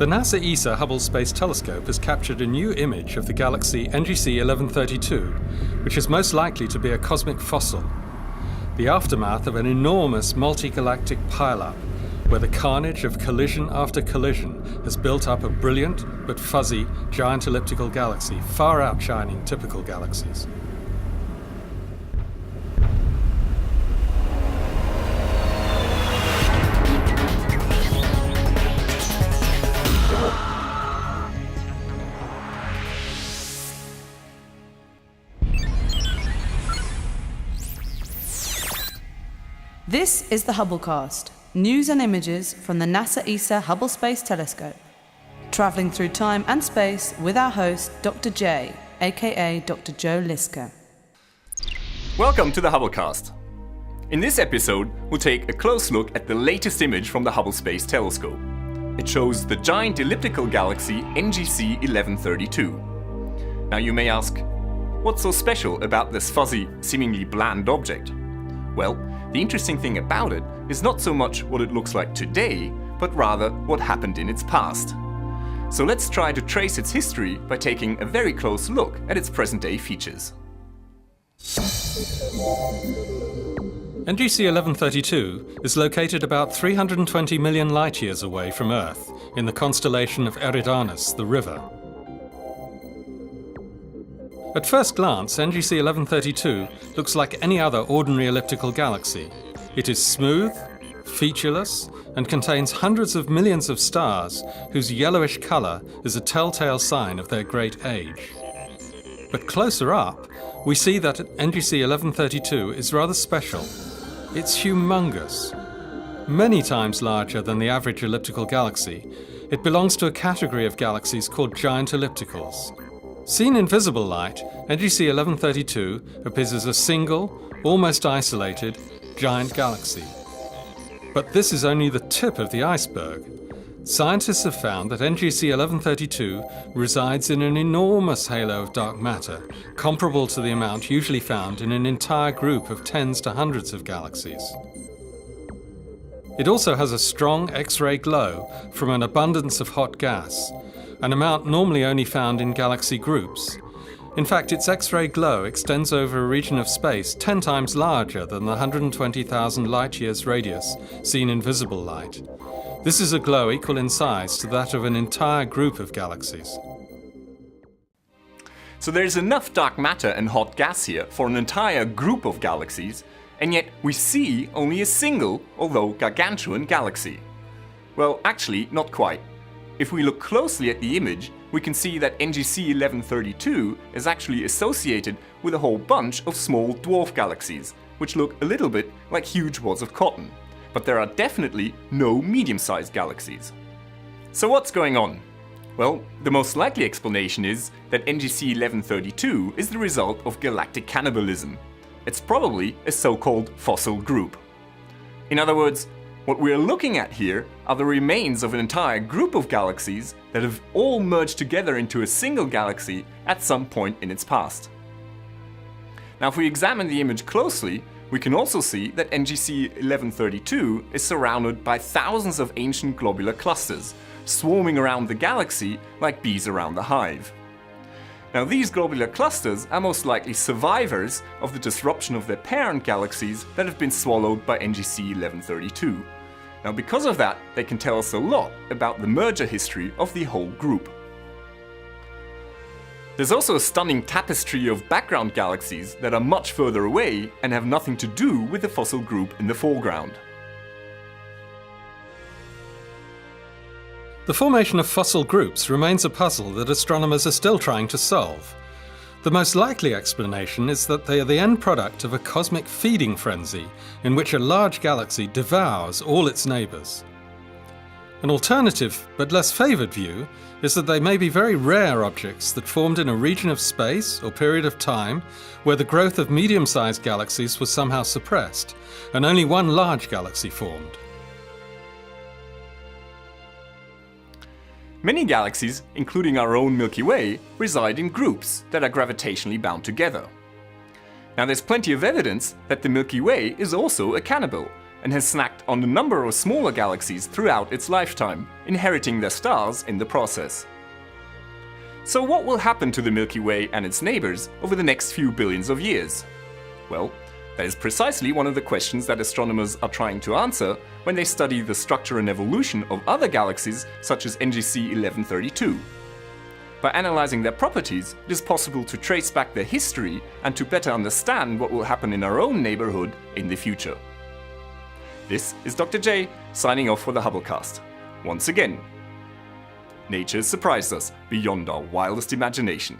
The NASA ESA Hubble Space Telescope has captured a new image of the galaxy NGC 1132, which is most likely to be a cosmic fossil, the aftermath of an enormous multi-galactic pileup, where the carnage of collision after collision has built up a brilliant but fuzzy giant elliptical galaxy, far outshining typical galaxies. This is the Hubblecast, news and images from the NASA ESA Hubble Space Telescope. Travelling through time and space with our host, Dr. J, aka Dr. Joe Liska. Welcome to the Hubblecast. In this episode, we'll take a close look at the latest image from the Hubble Space Telescope. It shows the giant elliptical galaxy NGC 1132. Now you may ask, what's so special about this fuzzy, seemingly bland object? Well, the interesting thing about it is not so much what it looks like today, but rather what happened in its past. So let's try to trace its history by taking a very close look at its present-day features. NGC 1132 is located about 320 million light-years away from Earth, in the constellation of Eridanus, the river. At first glance, NGC 1132 looks like any other ordinary elliptical galaxy. It is smooth, featureless, and contains hundreds of millions of stars whose yellowish color is a telltale sign of their great age. But closer up, we see that NGC 1132 is rather special. It's humongous. Many times larger than the average elliptical galaxy, it belongs to a category of galaxies called giant ellipticals. Seen in visible light, NGC 1132 appears as a single, almost isolated, giant galaxy. But this is only the tip of the iceberg. Scientists have found that NGC 1132 resides in an enormous halo of dark matter, comparable to the amount usually found in an entire group of tens to hundreds of galaxies. It also has a strong X-ray glow from an abundance of hot gas, an amount normally only found in galaxy groups. In fact, its X-ray glow extends over a region of space 10 times larger than the 120,000 light-years radius seen in visible light. This is a glow equal in size to that of an entire group of galaxies. So there's enough dark matter and hot gas here for an entire group of galaxies, and yet we see only a single, although gargantuan, galaxy. Well, actually, not quite. If we look closely at the image, we can see that NGC 1132 is actually associated with a whole bunch of small dwarf galaxies, which look a little bit like huge wads of cotton. But there are definitely no medium-sized galaxies. So what's going on? Well, the most likely explanation is that NGC 1132 is the result of galactic cannibalism. It's probably a so-called fossil group. In other words, what we're looking at here are the remains of an entire group of galaxies that have all merged together into a single galaxy at some point in its past. Now, if we examine the image closely, we can also see that NGC 1132 is surrounded by thousands of ancient globular clusters, swarming around the galaxy like bees around the hive. Now, these globular clusters are most likely survivors of the disruption of their parent galaxies that have been swallowed by NGC 1132. Now, because of that, they can tell us a lot about the merger history of the whole group. There's also a stunning tapestry of background galaxies that are much further away and have nothing to do with the fossil group in the foreground. The formation of fossil groups remains a puzzle that astronomers are still trying to solve. The most likely explanation is that they are the end product of a cosmic feeding frenzy in which a large galaxy devours all its neighbours. An alternative, but less favoured view, is that they may be very rare objects that formed in a region of space or period of time where the growth of medium-sized galaxies was somehow suppressed, and only one large galaxy formed. Many galaxies, including our own Milky Way, reside in groups that are gravitationally bound together. Now, there's plenty of evidence that the Milky Way is also a cannibal, and has snacked on a number of smaller galaxies throughout its lifetime, inheriting their stars in the process. So what will happen to the Milky Way and its neighbors over the next few billions of years? Well, that is precisely one of the questions that astronomers are trying to answer when they study the structure and evolution of other galaxies such as NGC 1132. By analyzing their properties, it is possible to trace back their history and to better understand what will happen in our own neighborhood in the future. This is Dr. J signing off for the Hubblecast. Once again, nature has surprised us beyond our wildest imagination.